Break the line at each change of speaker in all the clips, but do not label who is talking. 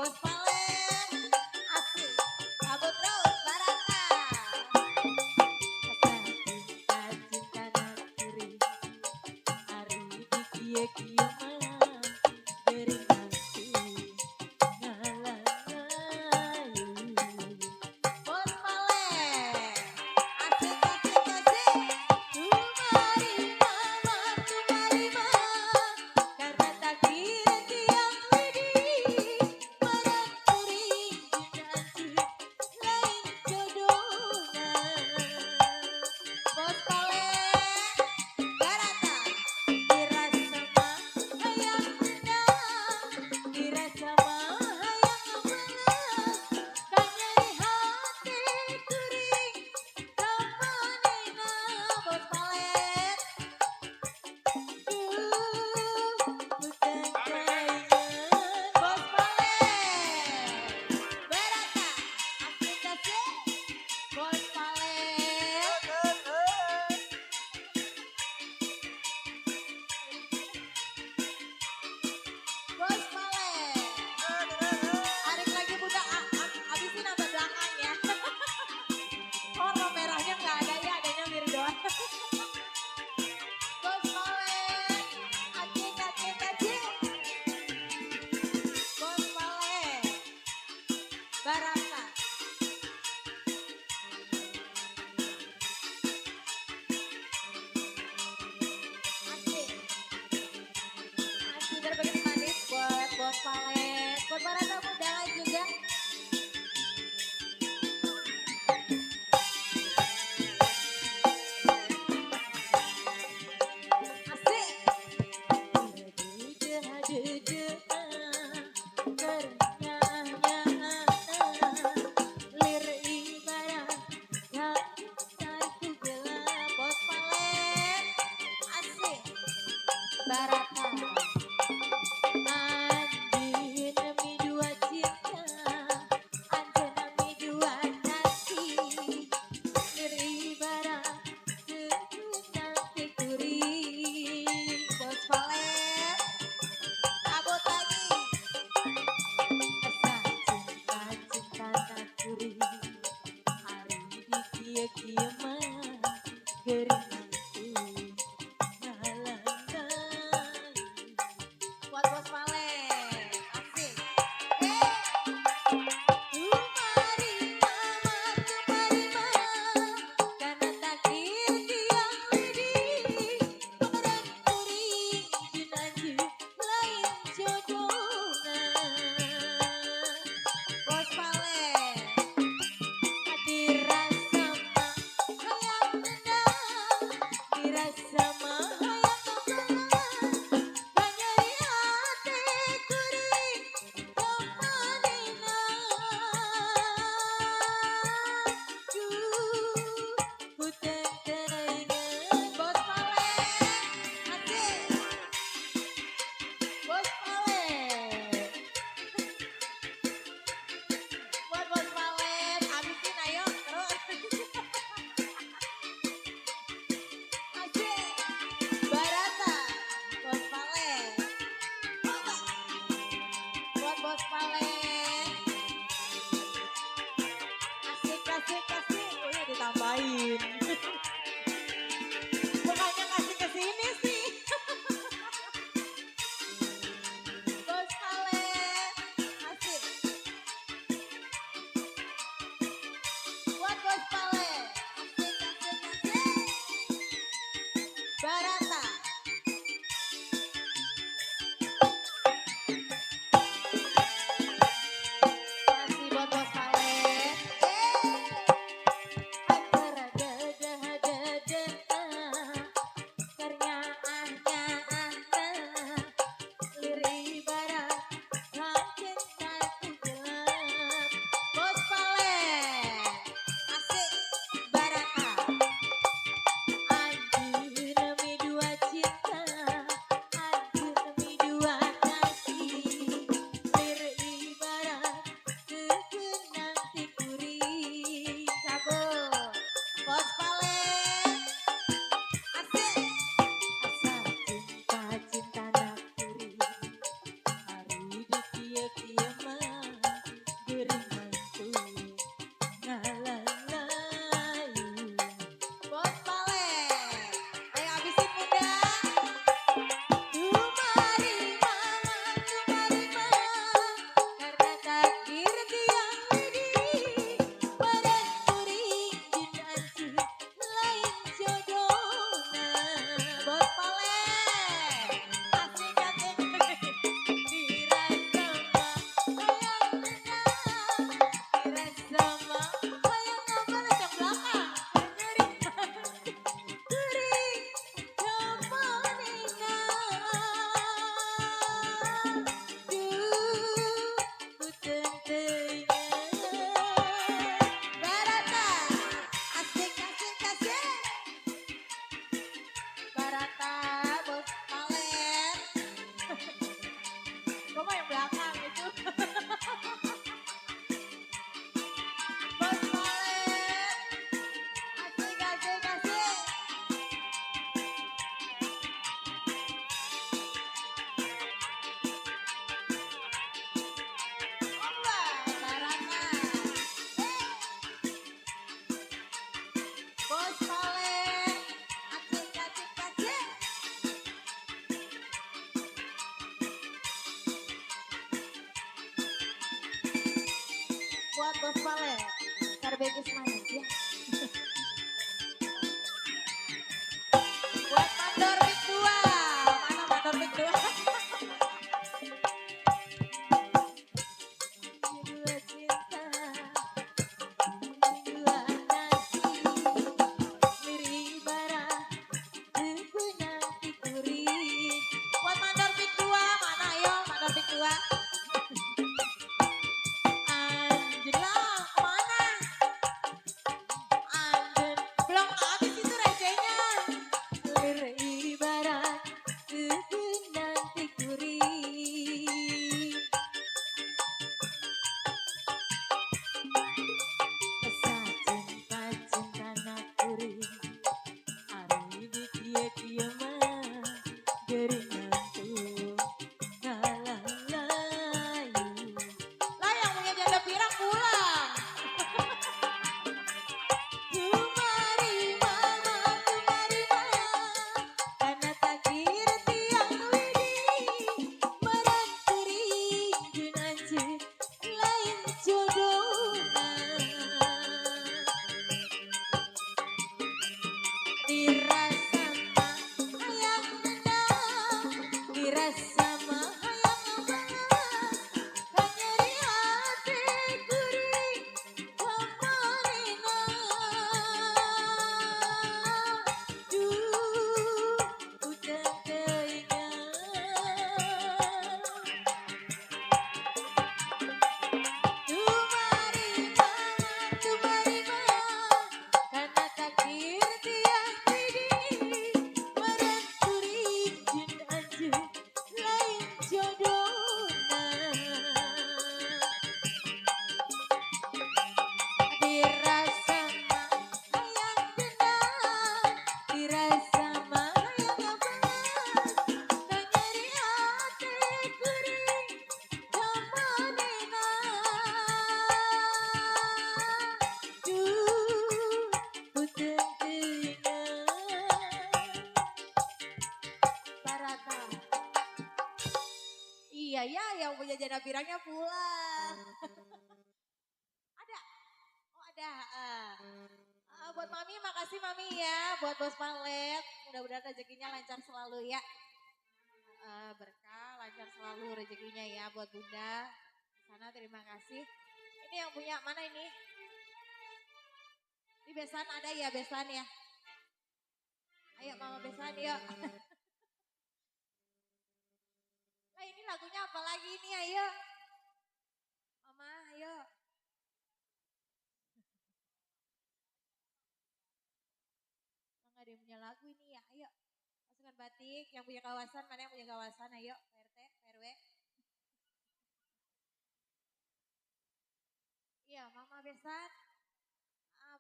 Bos Palen, asik. Sambut terus, Barata. Cinta cinta nakuri, hari dikie kie malam berinanti ngalangayu. Bos Palen, asik asik asik. Tumari mama, tumari mama, karena takdir tiang widih merangkuri janji lain jodohna. Bos Palen, Barata, dirasa mah hayang menang, dirasa mah hayang melas, kanyari hati kuring kamanehna. Bos Palen, bukan kaingan. Bos Palen, Barata, asik asik. Bos Palen, Bos Palen. Arik lagi budak abisin sampai belakang ya. Oh, merahnya nggak ada ya, adanya biru doang. Bos Palen, acik acik acik. Bos Palen, Barata. Asik, asik berbagai manis buat Bos Palen. Buat Barata undangan juga. Barata, anjeun mi dua cinta, anjeun mi dua kasih, lir ibarat seunang kuring. Bos Palen, cabut lagi. Asa cinta cinta nakuri, hari dikie kie mah geuring nanti ngalangayu. Buat Bos Palen, asik. Tumari mama, tumari mama, karena takdir tiang widih merangkuri janji lain jodohna. Bos Palen, dirasa mah hayang menang, dirasa mah hayang melas, kanyari hati kuring kamanehna. Hutan teraingan. Bos Palen, asik. Bos Palen, buat Bos Palen, abisin ayo terus. Asik. Barata, Bos Palen. Buat Bos Palen. Asik asik asik. Oh ya ditambahin. Bukannya kasih ke sini sih. Bos Palen. Asik. Buat Bos Palen. Asik asik asik. Barata. Bos Pale, Karbekis manis ya. Buat Mandor Big 2, mana Mandor Big 2? Dua cinta, dua nasi, mirip ibarat aku nanti kuri. Buat Mandor Big 2, mana yo Mandor Big 2? Anjelang, mana? Anden, belum habis itu recehnya. Ibarat aku nanti kuri. Kisah cinta-cinta nakuri. Hari dia mah geringanku ngalayu. Lah yang punya janda pirang pulang. Kumari mama, karena takdir tiang widi meranturi junanjut lain jodohna. Dirasa mah hayang menang, dirasa mah hayang banget, kanyeri hati kuring kamarina. Duh, udah keingat. Tumari mama, karena takdir tiang widi meranturi junanjut lain jodohna. Dirasa mah hayang tenang, dirasa mah hayang banget, kanyeri hati kuring kamarina. Duh, utang teuingan. Barata. Iya ya, yang punya janda pirangnya pulang. Ada? Oh ada. Buat Mami, makasih Mami ya. Buat Bos Palet, mudah-mudahan rezekinya lancar selalu ya. Berkah, lancar selalu rezekinya ya buat Bunda. Di sana terima kasih. Ini yang punya mana ini? Ini besan ada ya, besan ya. Ayo Mama besan yuk. Lah ini lagunya apa lagi ini ayo. Mama ayo. Nggak ada yang punya lagu ini ya, ayo. Pasukan batik, yang punya kawasan, mana yang punya kawasan, ayo PRT, PRW. Iya, Mama besan.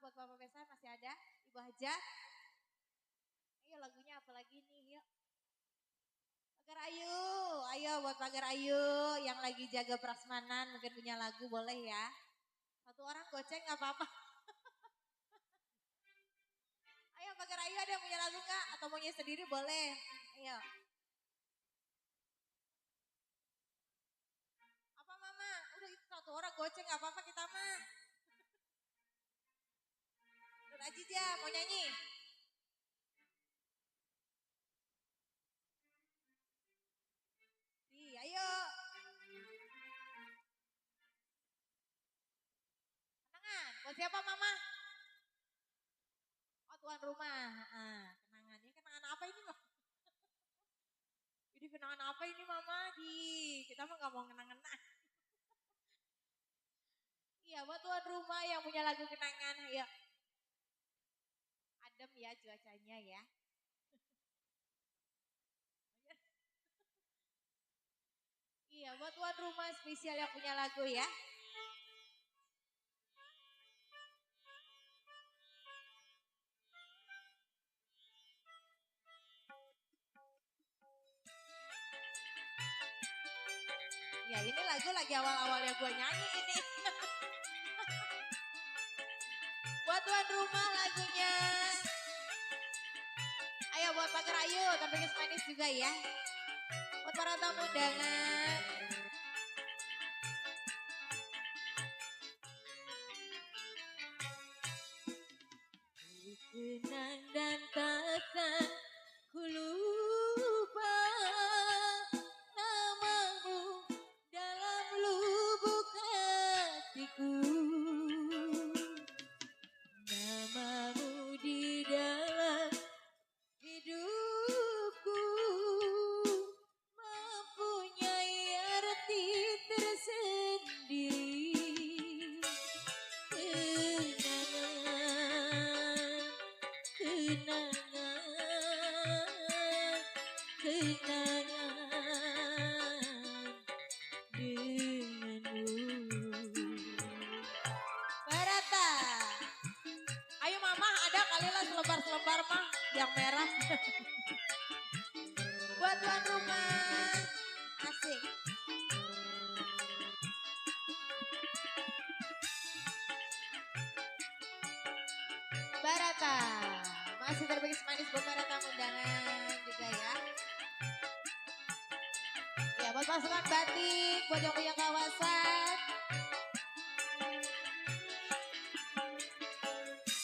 Buat Bapak besan masih ada, Ibu Hajat. Ayo lagunya apa lagi nih, yuk. Pagar Ayu, ayo buat Pagar Ayu yang lagi jaga prasmanan mungkin punya lagu boleh ya. Satu orang goceng nggak apa-apa. Ayo Pagar Ayu ada yang punya lagu nggak? Atau maunya sendiri boleh. Ayo. Apa Mama? Udah itu satu orang goceng nggak apa-apa kita mah. Nur Aziza mau nyanyi? Iya, ayo. Kenangan, buat siapa Mama? Oh tuan rumah. Kenangan. Ini kenangan apa ini Mama? Ini kenangan apa ini Mama? Kita mah gak mau kenangan. Iya, buat tuan rumah yang punya lagu kenangan. Ayo. Adem ya cuacanya ya. Iya, buat tuan rumah spesial yang punya lagu ya. Ya ini lagu lagi awal-awalnya gue nyanyi ini. Buat tuan rumah lagunya. Ayo buat Pagar Ayu, tapi manis juga ya. Buat para tamu undangan. Kenang dan takkan ku lupa namamu dalam lubuk hatiku. Namamu di dalam hidupku mempunyai arti tersendiri. Kenangan denganmu. Barata, ayo mama ada kali lah selebar-selebar mah yang merah. Buat tuan rumah, asik. Barata, masih terbagi semanis buat para tamu undangan juga ya. Ya buat pasukan batik, buat yang punya kawasan.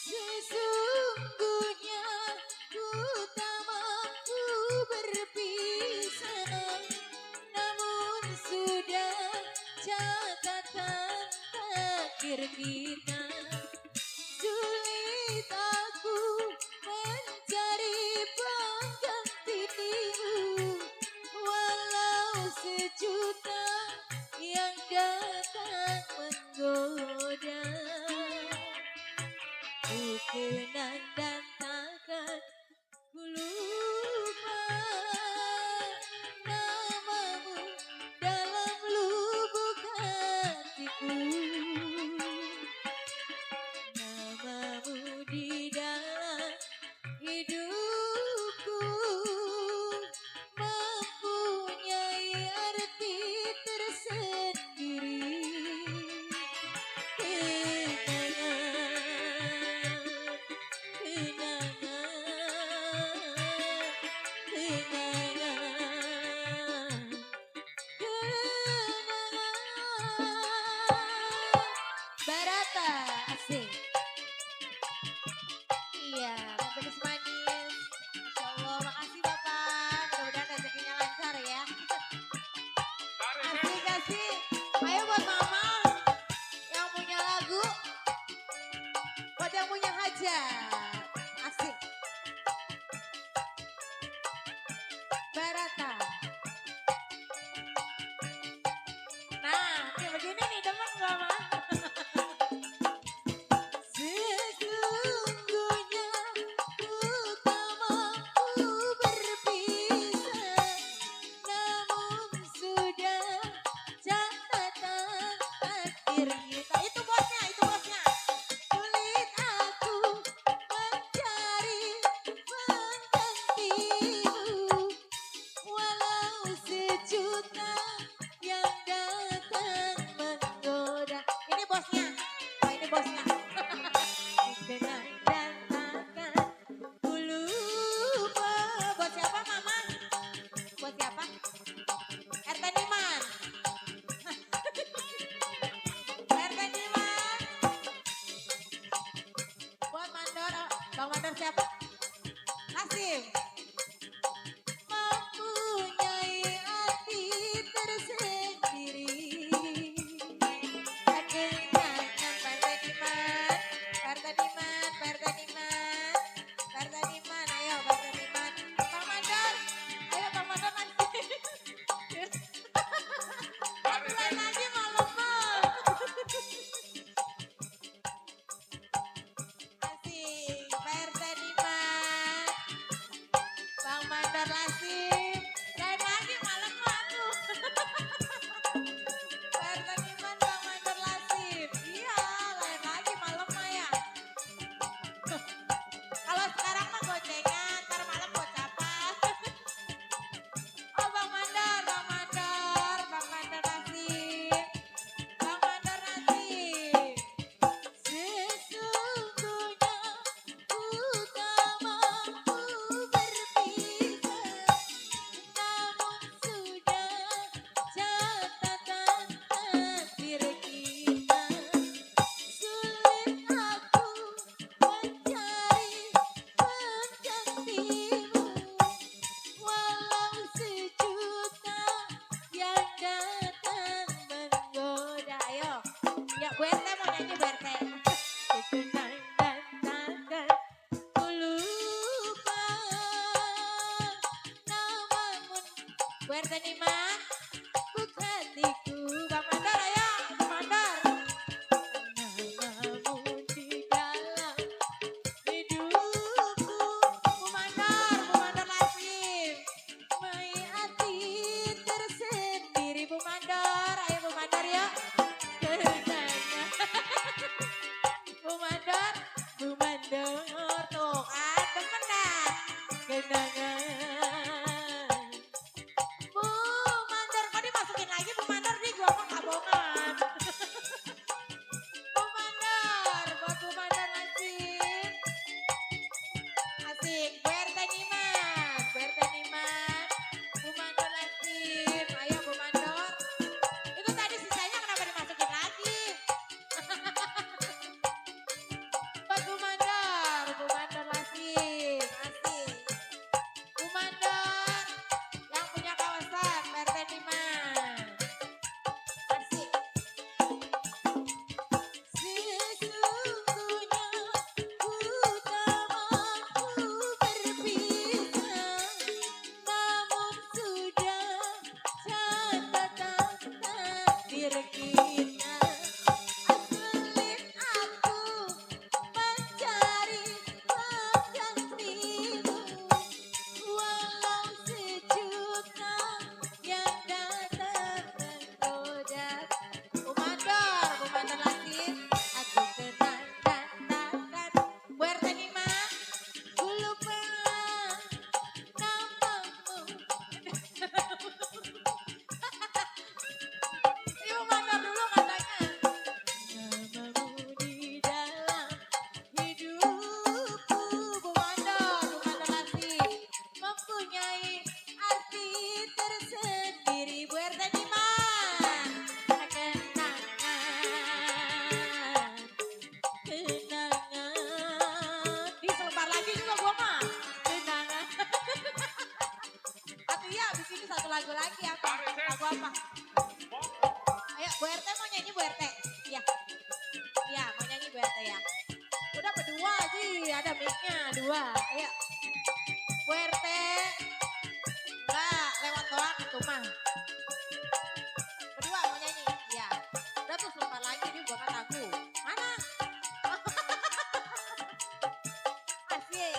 Sesungguhnya ku tak mampu berpisah, namun sudah catatan takdir kita. Sulit aku mencari penggantimu, walau sejuta yang datang menggoda. Ku kenang dan takkan ku lupa namamu dalam lubuk hatiku. Namamu di dalam hidupku mempunyai arti tersendiri. Barata, asik. Iya, manis manis. Masya Allah, makasih Bapak. Mudah-mudahan rezekinya lancar ya. Asik, asik. Ayo buat mama yang punya lagu, buat yang punya hajat. Asik. Barata. Nah, ini begini nih teman mama. Sesungguhnya ku tak mampu berpisah, namun sudah catatan takdir kita. Itu bosnya, itu bosnya. Sulit aku mencari penggantimu, walau sejuta yang datang menggoda. Ini bosnya, oh ini bosnya. Kenang dan takkan ku lupa. Buat siapa mama? Buat siapa? RT Niman. RT Niman. Buat Mandor, Bang Mandor siapa? Kasim. Mempunyai arti tersendiri. Kenangan Partai Niman, Partai Niman, Partai Niman, Partai Niman, ayo Partai Niman. Bang Mandor, ayo Bang Mandor lagi. Mulai lagi malam Bang. Asik, Partai Niman. berdua. Ayo. Bu RT. Enggak, lewat doang itu mah. Berdua mau nyanyi? Iya. Udah tuh sebentar lagi dia buat lagu. Mana? Asik.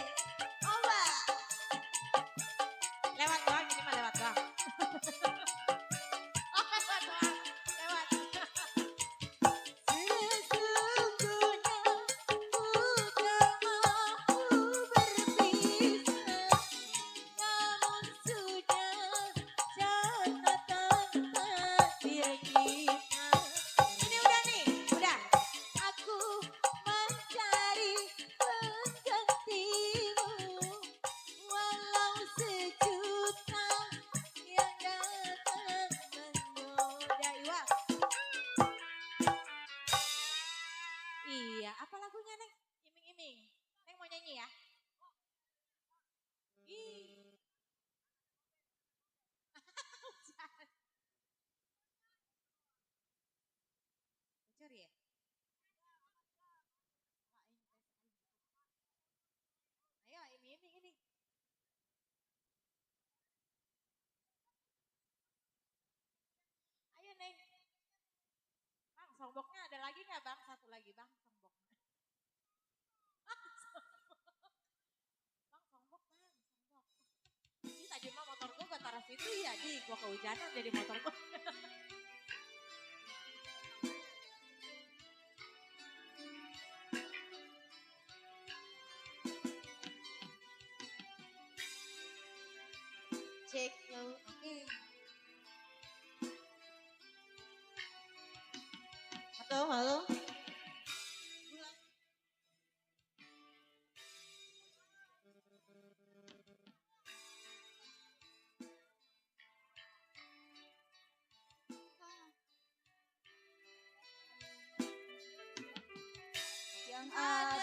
Coba. Lewat doang, ini mah lewat doang. Oh, lewat doang. Lewat. Sesungguhnya ku tak mau berpisah, namun sudah catatan takdir kita. Ini udah nih, udah. Aku mencari penggantimu, walau sejuta yang datang menggoda. Iwa. Iya, apa lagunya Neng? Iming-iming. Neng mau nyanyi ya? Ih. Bocor ya? Ayo iming-iming ini. Ayo Neng. Bang, songboknya ada lagi nggak Bang? Satu lagi Bang, songboknya. Bang, songbok Bang, songbok. Ini tadi mah motor gua taruh situ ya, di gua kehujanan jadi motor gua. Cek, oke. Halo, halo. Yang ada